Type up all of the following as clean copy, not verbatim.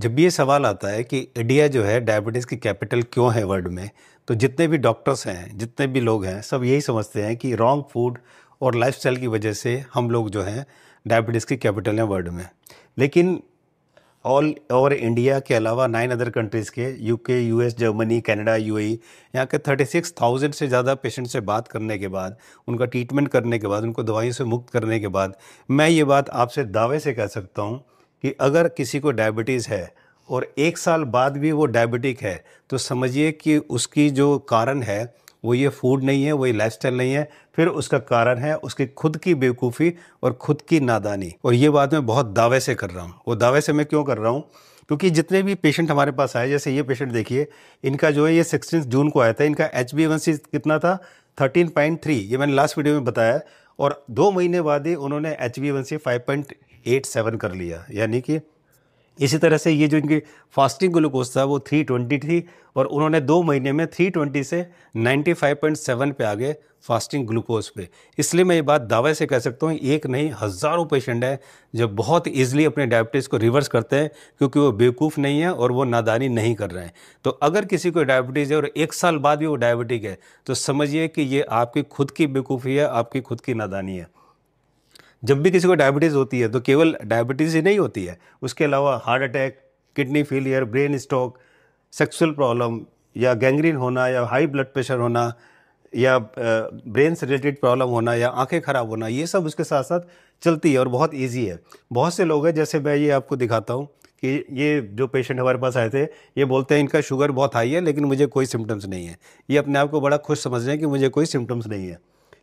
जब भी ये सवाल आता है कि इंडिया जो है डायबिटीज़ की कैपिटल क्यों है वर्ल्ड में, तो जितने भी डॉक्टर्स हैं, जितने भी लोग हैं, सब यही समझते हैं कि रॉन्ग फूड और लाइफस्टाइल की वजह से हम लोग जो हैं डायबिटीज़ की कैपिटल हैं वर्ल्ड में। लेकिन ऑल ओवर इंडिया के अलावा 9 अदर कंट्रीज़ के UK, US, Germany, Canada, UAE, यहाँ के 36,000 से ज़्यादा पेशेंट से बात करने के बाद, उनका ट्रीटमेंट करने के बाद, उनको दवाइयों से मुक्त करने के बाद, मैं ये बात आपसे दावे से कह सकता हूँ कि अगर किसी को डायबिटीज़ है और 1 साल बाद भी वो डायबिटिक है, तो समझिए कि उसकी जो कारण है वो ये फूड नहीं है, वो ये लाइफस्टाइल नहीं है, फिर उसका कारण है उसकी खुद की बेवकूफ़ी और खुद की नादानी। और ये बात मैं बहुत दावे से कर रहा हूँ। वो दावे से मैं क्यों कर रहा हूँ? क्योंकि जितने भी पेशेंट हमारे पास आए, जैसे ये पेशेंट देखिए, इनका जो है ये 16 जून को आया था, इनका HbA1c कितना था? 13.3, ये मैंने लास्ट वीडियो में बताया। और 2 महीने बाद ही उन्होंने HbA1c 5.87 कर लिया, यानी कि इसी तरह से ये जो इनकी फास्टिंग ग्लूकोज था वो 320 थी और उन्होंने 2 महीने में 320 से 95.7 पे आ गए फास्टिंग ग्लूकोज पे। इसलिए मैं ये बात दावे से कह सकता हूँ, एक नहीं हज़ारों पेशेंट हैं जो बहुत ईजिली अपने डायबिटीज़ को रिवर्स करते हैं, क्योंकि वो बेवकूफ़ नहीं है और वो नादानी नहीं कर रहे हैं। तो अगर किसी को डायबिटीज़ है और 1 साल बाद भी वो डायबिटिक है, तो समझिए कि ये आपकी खुद की बेवकूफ़ी है, आपकी खुद की नादानी है। जब भी किसी को डायबिटीज़ होती है तो केवल डायबिटीज़ ही नहीं होती है, उसके अलावा heart attack, kidney failure, brain stroke, sexual problem या गैंग्रीन होना या हाई ब्लड प्रेशर होना या ब्रेन से रिलेटेड प्रॉब्लम होना या आंखें ख़राब होना, ये सब उसके साथ साथ चलती है और बहुत ईजी है। बहुत से लोग हैं, जैसे मैं ये आपको दिखाता हूँ कि ये जो पेशेंट हमारे पास आए थे, ये बोलते हैं इनका शुगर बहुत हाई है लेकिन मुझे कोई सिम्टम्स नहीं है। ये अपने आप को बड़ा खुश समझ रहे हैं कि मुझे कोई सिम्टम्स नहीं है।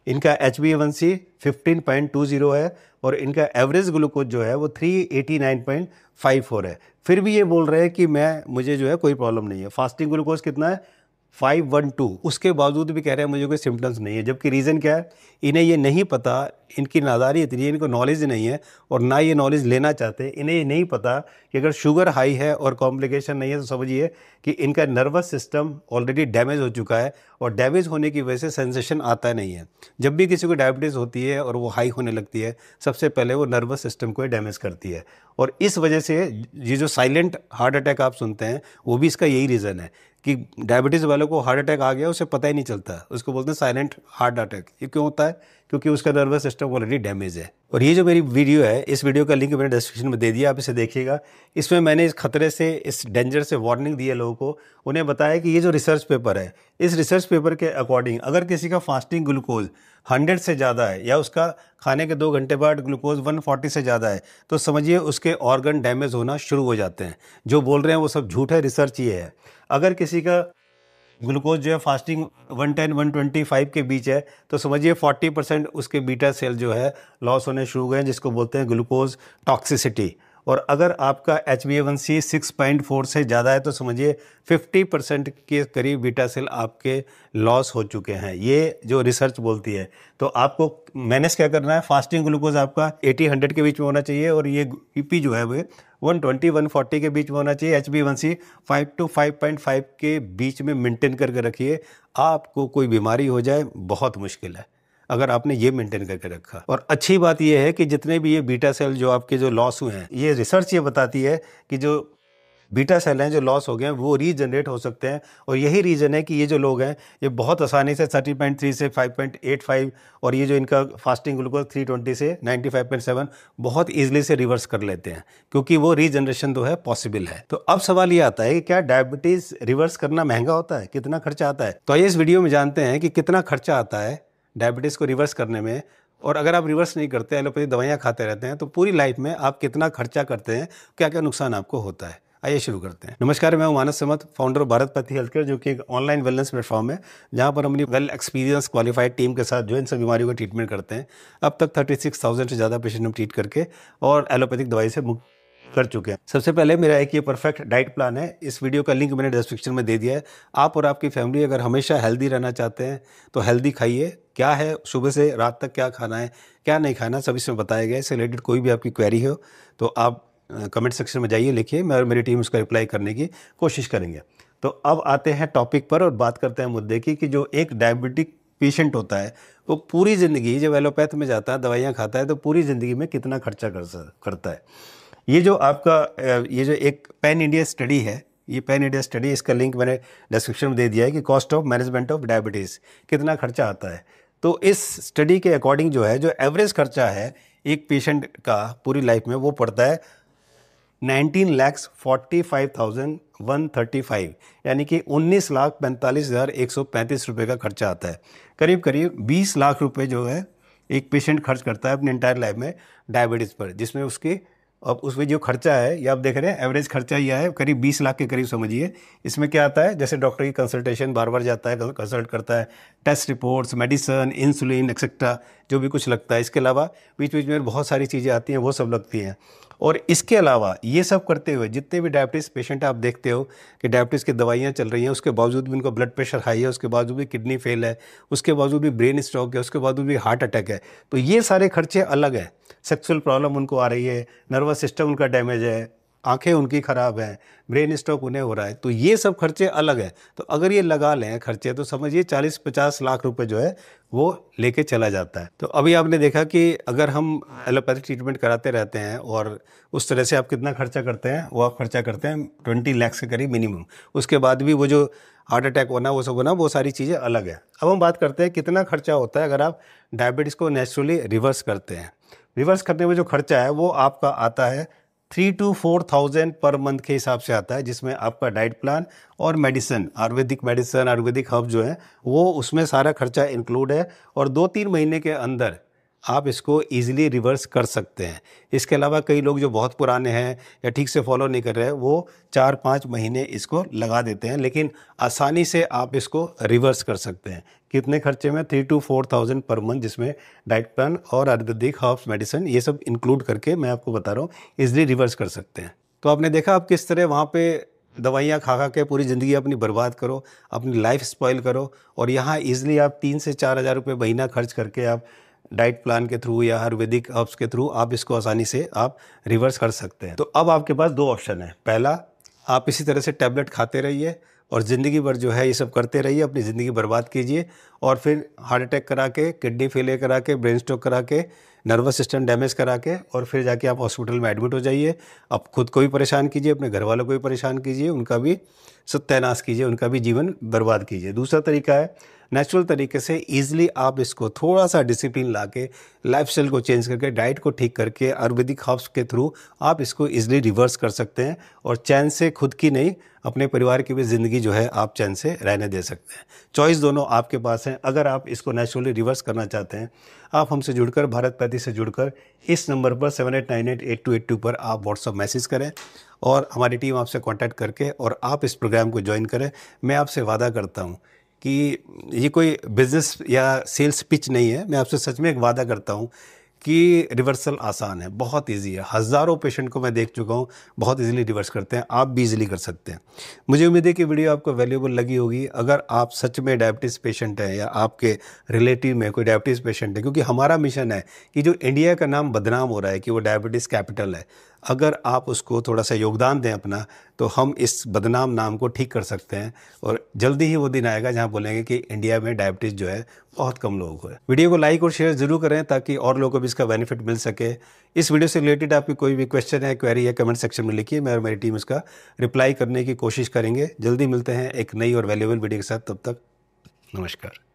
इनका HbA1c 15.20 है और इनका एवरेज ग्लूकोज जो है वो 389.54 है। फिर भी ये बोल रहे हैं कि मुझे जो है कोई प्रॉब्लम नहीं है। फास्टिंग ग्लूकोज कितना है? 512। उसके बावजूद भी कह रहे हैं मुझे कोई सिम्टम्स नहीं है। जबकि रीज़न क्या है? इन्हें ये नहीं पता, इनकी नादारी इतनी है, इनको नॉलेज नहीं है और ना ये नॉलेज लेना चाहते। इन्हें ये नहीं पता कि अगर शुगर हाई है और कॉम्प्लिकेशन नहीं है तो समझिए कि इनका नर्वस सिस्टम ऑलरेडी डैमेज हो चुका है और डैमेज होने की वजह से सेंसेशन आता नहीं है। जब भी किसी को डायबिटीज़ होती है और वो हाई होने लगती है, सबसे पहले वो नर्वस सिस्टम को डैमेज करती है और इस वजह से ये जो साइलेंट हार्ट अटैक आप सुनते हैं, वो भी इसका यही रीज़न है कि डायबिटीज़ वालों को हार्ट अटैक आ गया, उसे पता ही नहीं चलता, उसको बोलते हैं साइलेंट हार्ट अटैक। ये क्यों होता है? क्योंकि उसका नर्वस सिस्टम ऑलरेडी डैमेज है। और ये जो मेरी वीडियो है, इस वीडियो का लिंक मैंने डिस्क्रिप्शन में दे दिया, आप इसे देखिएगा। इसमें मैंने इस खतरे से, इस डेंजर से वार्निंग दी है लोगों को। उन्हें बताया कि ये जो रिसर्च पेपर है, इस रिसर्च पेपर के अकॉर्डिंग अगर किसी का फास्टिंग ग्लूकोज 100 से ज़्यादा है या उसका खाने के 2 घंटे बाद ग्लूकोज 140 से ज़्यादा है, तो समझिए उसके ऑर्गन डैमेज होना शुरू हो जाते हैं। जो बोल रहे हैं वो सब झूठ है, रिसर्च ये है। अगर किसी का ग्लूकोज जो है फास्टिंग 110-125 के बीच है, तो समझिए 40% उसके बीटा सेल जो है लॉस होने शुरू हो गए हैं, जिसको बोलते हैं ग्लूकोज टॉक्सिसिटी। और अगर आपका HbA1c 6.4 से ज़्यादा है तो समझिए 50% के करीब बीटा सेल आपके लॉस हो चुके हैं। ये जो रिसर्च बोलती है। तो आपको मैनेज क्या करना है? फास्टिंग ग्लूकोज आपका 80-100 के बीच में होना चाहिए और ये BP जो है वो 120-140 के बीच में होना चाहिए। HbA1c 5 to 5.5 के बीच में मेंटेन करके रखिए। आपको कोई बीमारी हो जाए बहुत मुश्किल है अगर आपने ये मेंटेन करके रखा। और अच्छी बात ये है कि जितने भी ये बीटा सेल जो आपके जो लॉस हुए हैं, ये रिसर्च ये बताती है कि जो बीटा सेल हैं जो लॉस हो गए हैं वो रीजनरेट हो सकते हैं। और यही रीज़न है कि ये जो लोग हैं ये बहुत आसानी से 30.3 से 5.85 और ये जो इनका फास्टिंग ग्लूकोज 320 से 95.7 बहुत ईजिली से रिवर्स कर लेते हैं, क्योंकि वो रीजनरेशन तो है पॉसिबल है। तो अब सवाल ये आता है कि क्या डायबिटीज़ रिवर्स करना महंगा होता है? कितना खर्चा आता है? तो आइए इस वीडियो में जानते हैं कि कितना खर्चा आता है डायबिटीज़ को रिवर्स करने में। और अगर आप रिवर्स नहीं करते, एलोपैथी दवाइयाँ खाते रहते हैं, तो पूरी लाइफ में आप कितना खर्चा करते हैं, क्या क्या नुकसान आपको होता है। आइए शुरू करते हैं। नमस्कार, मैं हूं मानस समत, founder of Bharat pathy health care, जो कि एक ऑनलाइन वेलनेस प्लेटफॉर्म है जहां पर हम अपनी वेल एक्सपीरियंस क्वालिफाइड टीम के साथ जो इन सब बीमारियों का ट्रीटमेंट करते हैं। अब तक 36,000 से ज़्यादा पेशेंट हम ट्रीट करके और एलोपैथिक दवाई से मुक्त कर चुके हैं। सबसे पहले मेरा एक ये परफेक्ट डाइट प्लान है, इस वीडियो का लिंक मैंने डिस्क्रिप्शन में दे दिया है। आप और आपकी फैमिली अगर हमेशा हेल्दी रहना चाहते हैं तो हेल्दी खाइए। क्या है, सुबह से रात तक क्या खाना है, क्या नहीं खाना, सब इसमें बताया गया है। इससे रिलेटेड कोई भी आपकी क्वेरी हो तो आप कमेंट सेक्शन में जाइए, लिखिए, मैं और मेरी टीम उसका रिप्लाई करने की कोशिश करेंगे। तो अब आते हैं टॉपिक पर और बात करते हैं मुद्दे की कि जो एक डायबिटिक पेशेंट होता है वो पूरी ज़िंदगी जब एलोपैथ में जाता है, दवाइयाँ खाता है, तो पूरी ज़िंदगी में कितना खर्चा करता है। ये जो आपका ये जो एक पैन इंडिया स्टडी है, ये पैन इंडिया स्टडी, इसका लिंक मैंने डिस्क्रिप्शन में दे दिया है कि cost of management of diabetes कितना खर्चा आता है। तो इस स्टडी के अकॉर्डिंग जो है, जो एवरेज खर्चा है एक पेशेंट का पूरी लाइफ में, वो पड़ता है 19,45,135, यानी कि 19,45,135 रुपये का खर्चा आता है। करीब करीब 20 लाख रुपए जो है एक पेशेंट खर्च करता है अपनी एंटायर लाइफ में डायबिटीज़ पर, जिसमें उसकी अब उसमें जो खर्चा है, ये आप देख रहे हैं एवरेज खर्चा ये है करीब 20 लाख के करीब समझिए। इसमें क्या आता है, जैसे डॉक्टर की कंसल्टेशन बार बार जाता है, कंसल्ट करता है, test reports, medicine, insulin etcetera जो भी कुछ लगता है। इसके अलावा बीच बीच में बहुत सारी चीज़ें आती हैं, वो सब लगती हैं। और इसके अलावा ये सब करते हुए जितने भी डायबिटीज़ पेशेंट आप देखते हो कि डायबिटीज़ की दवाइयाँ चल रही हैं, उसके बावजूद भी उनका ब्लड प्रेशर हाई है, उसके बावजूद भी किडनी फेल है, उसके बावजूद भी ब्रेन स्ट्रोक है, उसके बावजूद भी हार्ट अटैक है। तो ये सारे खर्चे अलग हैं। सेक्सुअल प्रॉब्लम उनको आ रही है, नर्वस सिस्टम उनका डैमेज है, आंखें उनकी ख़राब हैं, ब्रेन स्ट्रोक उन्हें हो रहा है, तो ये सब खर्चे अलग हैं। तो अगर ये लगा लें खर्चे, तो समझिए 40-50 लाख रुपए जो है वो लेके चला जाता है। तो अभी आपने देखा कि अगर हम एलोपैथिक ट्रीटमेंट कराते रहते हैं और उस तरह से आप कितना खर्चा करते हैं, वो आप खर्चा करते हैं 20 लाख के करीब मिनिमम। उसके बाद भी वो जो हार्ट अटैक होना, वो सब होना, वो सारी चीज़ें अलग है। अब हम बात करते हैं कितना खर्चा होता है अगर आप डायबिटीज़ को नेचुरली रिवर्स करते हैं। रिवर्स करने में जो खर्चा है वो आपका आता है 3 to 4,000 पर मंथ के हिसाब से आता है, जिसमें आपका डाइट प्लान और medicine, Ayurvedic medicine, Ayurvedic herb जो है वो उसमें सारा खर्चा इंक्लूड है। और 2-3 महीने के अंदर आप इसको ईजिली रिवर्स कर सकते हैं। इसके अलावा कई लोग जो बहुत पुराने हैं या ठीक से फॉलो नहीं कर रहे हैं, वो 4-5 महीने इसको लगा देते हैं, लेकिन आसानी से आप इसको रिवर्स कर सकते हैं। कितने खर्चे में? 3 to 4,000 पर मंथ, जिसमें डाइट प्लान और आयुर्वेदिक हर्ब्स मेडिसिन ये सब इंक्लूड करके मैं आपको बता रहा हूँ ईजिली रिवर्स कर सकते हैं। तो आपने देखा आप किस तरह वहाँ पे दवाइयाँ खा खा के पूरी ज़िंदगी अपनी बर्बाद करो, अपनी लाइफ स्पॉइल करो, और यहाँ ईजिली आप 3 से 4,000 रुपये महीना खर्च करके आप डाइट प्लान के थ्रू या आयुर्वेदिक हर्ब्स के थ्रू आप इसको आसानी से आप रिवर्स कर सकते हैं। तो अब आपके पास 2 ऑप्शन है। पहला, आप इसी तरह से टैबलेट खाते रहिए और ज़िंदगी भर जो है ये सब करते रहिए, अपनी ज़िंदगी बर्बाद कीजिए, और फिर हार्ट अटैक करा के, किडनी फेलियर करा के, ब्रेन स्ट्रोक करा के, नर्वस सिस्टम डैमेज करा के, और फिर जाके आप हॉस्पिटल में एडमिट हो जाइए। आप खुद को भी परेशान कीजिए, अपने घर वालों को भी परेशान कीजिए, उनका भी सत्यानाश कीजिए, उनका भी जीवन बर्बाद कीजिए। दूसरा तरीका है, नेचुरल तरीके से ईजिली आप इसको थोड़ा सा डिसिप्लिन ला के, लाइफस्टाइल को चेंज करके, डाइट को ठीक करके, आयुर्वेदिक हर्ब्स के थ्रू आप इसको ईजिली रिवर्स कर सकते हैं, और चैन से, खुद की नहीं अपने परिवार की भी ज़िंदगी जो है आप चैन से रहने दे सकते हैं। चॉइस दोनों आपके पास हैं। अगर आप इसको नेचुरली रिवर्स करना चाहते हैं, आप हमसे जुड़कर, भारत पैथी से जुड़कर, इस नंबर पर 78988282 पर आप व्हाट्सअप मैसेज करें और हमारी टीम आपसे कांटेक्ट करके और आप इस प्रोग्राम को ज्वाइन करें। मैं आपसे वादा करता हूं कि ये कोई बिज़नेस या सेल्स पिच नहीं है, मैं आपसे सच में एक वादा करता हूँ कि रिवर्सल आसान है, बहुत इजी है। हज़ारों पेशेंट को मैं देख चुका हूँ, बहुत इजीली रिवर्स करते हैं, आप भी इजीली कर सकते हैं। मुझे उम्मीद है कि वीडियो आपको वैल्यूएबल लगी होगी। अगर आप सच में डायबिटीज़ पेशेंट हैं या आपके रिलेटिव में कोई डायबिटीज़ पेशेंट है, क्योंकि हमारा मिशन है कि जो इंडिया का नाम बदनाम हो रहा है कि वो डायबिटीज़ कैपिटल है, अगर आप उसको थोड़ा सा योगदान दें अपना, तो हम इस बदनाम नाम को ठीक कर सकते हैं। और जल्दी ही वो दिन आएगा जहां बोलेंगे कि इंडिया में डायबिटीज़ जो है बहुत कम लोगों को है। वीडियो को लाइक और शेयर ज़रूर करें ताकि और लोगों को भी इसका बेनिफिट मिल सके। इस वीडियो से रिलेटेड आपकी कोई भी क्वेश्चन है, क्वेरी है, कमेंट सेक्शन में लिखिए, मैं और मेरी टीम इसका रिप्लाई करने की कोशिश करेंगे। जल्दी मिलते हैं एक नई और वैल्यूएबल वीडियो के साथ, तब तक नमस्कार।